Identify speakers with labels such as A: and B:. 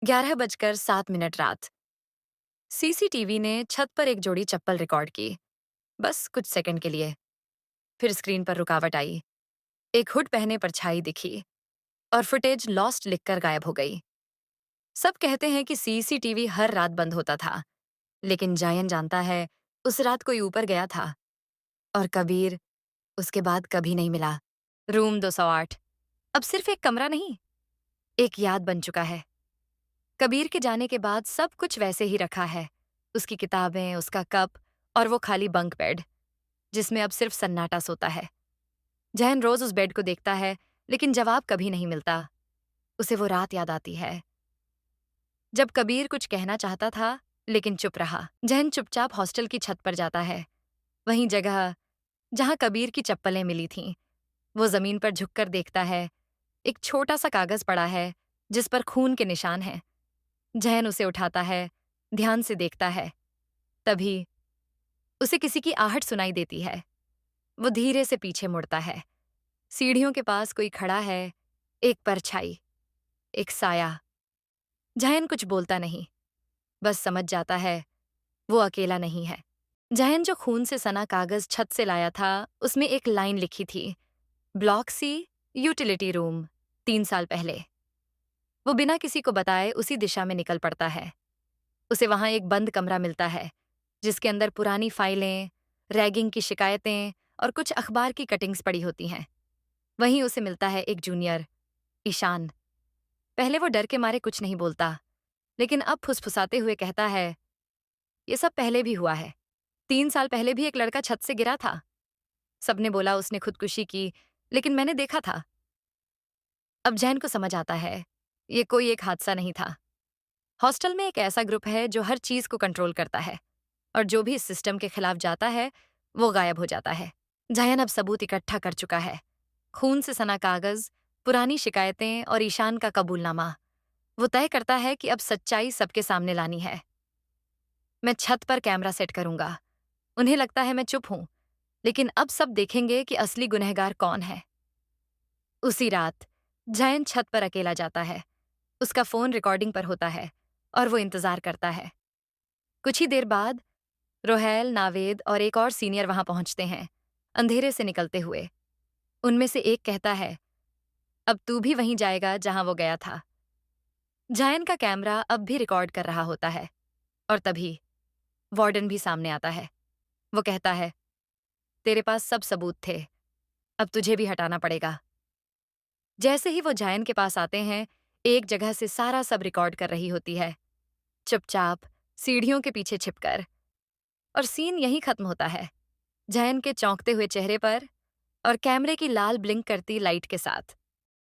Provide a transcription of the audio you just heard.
A: 11:07 रात। सीसीटीवी ने छत पर एक जोड़ी चप्पल रिकॉर्ड की। बस कुछ सेकंड के लिए। फिर स्क्रीन पर रुकावट आई। एक हुड पहने परछाई दिखी और फुटेज लॉस्ट लिखकर गायब हो गई। सब कहते हैं कि सीसीटीवी हर रात बंद होता था, लेकिन जायन जानता है उस रात कोई ऊपर गया था। और कबीर उसके बाद कभी नहीं मिला। रूम 208 अब सिर्फ एक कमरा नहीं, एक याद बन चुका है। कबीर के जाने के बाद सब कुछ वैसे ही रखा है। उसकी किताबें, उसका कप और वो खाली बंक बेड जिसमें अब सिर्फ सन्नाटा सोता है। जहन रोज उस बेड को देखता है, लेकिन जवाब कभी नहीं मिलता। उसे वो रात याद आती है जब कबीर कुछ कहना चाहता था, लेकिन चुप रहा। जहन चुपचाप हॉस्टल की छत पर जाता है, वहीं जगह जहां कबीर की चप्पलें मिली थीं। वो जमीन पर झुककर देखता है। एक छोटा सा कागज पड़ा है जिस पर खून के निशान हैं। जहन उसे उठाता है, ध्यान से देखता है। तभी उसे किसी की आहट सुनाई देती है। वो धीरे से पीछे मुड़ता है। सीढ़ियों के पास कोई खड़ा है, एक परछाई, एक साया। जयन कुछ बोलता नहीं, बस समझ जाता है वो अकेला नहीं है। जयन जो खून से सना कागज छत से लाया था, उसमें एक लाइन लिखी थी, ब्लॉक सी, यूटिलिटी रूम, 3 साल पहले। वो बिना किसी को बताए उसी दिशा में निकल पड़ता है। उसे वहां एक बंद कमरा मिलता है, जिसके अंदर पुरानी फाइलें, रैगिंग की शिकायतें और कुछ अखबार की कटिंग्स पड़ी होती हैं। वहीं उसे मिलता है एक जूनियर, ईशान। पहले वो डर के मारे कुछ नहीं बोलता, लेकिन अब फुसफुसाते हुए कहता है, ये सब पहले भी हुआ है। 3 साल पहले भी एक लड़का छत से गिरा था। सबने बोला उसने खुदकुशी की, लेकिन मैंने देखा था। अब जैन को समझ आता है, ये कोई एक हादसा नहीं था। हॉस्टल में एक ऐसा ग्रुप है जो हर चीज को कंट्रोल करता है, और जो भी इस सिस्टम के खिलाफ जाता है, वो गायब हो जाता है। जयन अब सबूत इकट्ठा कर चुका है। खून से सना कागज, पुरानी शिकायतें और ईशान का कबूलनामा। वो तय करता है कि अब सच्चाई सबके सामने लानी है। मैं छत पर कैमरा सेट करूंगा। उन्हें लगता है मैं चुप हूं, लेकिन अब सब देखेंगे कि असली गुनहगार कौन है। उसी रात जयन छत पर अकेला जाता है। उसका फोन रिकॉर्डिंग पर होता है और वो इंतजार करता है। कुछ ही देर बाद रोहैल, नावेद और एक और सीनियर वहां पहुंचते हैं, अंधेरे से निकलते हुए। उनमें से एक कहता है, अब तू भी वहीं जाएगा जहां वो गया था। जायन का कैमरा अब भी रिकॉर्ड कर रहा होता है, और तभी वार्डन भी सामने आता है। वो कहता है, तेरे पास सब सबूत थे, अब तुझे भी हटाना पड़ेगा। जैसे ही वो जायन के पास आते हैं, एक जगह से सारा सब रिकॉर्ड कर रही होती है, चुपचाप, सीढ़ियों के पीछे छिपकर। और सीन यहीं खत्म होता है, जायन के चौंकते हुए चेहरे पर और कैमरे की लाल ब्लिंक करती लाइट के साथ।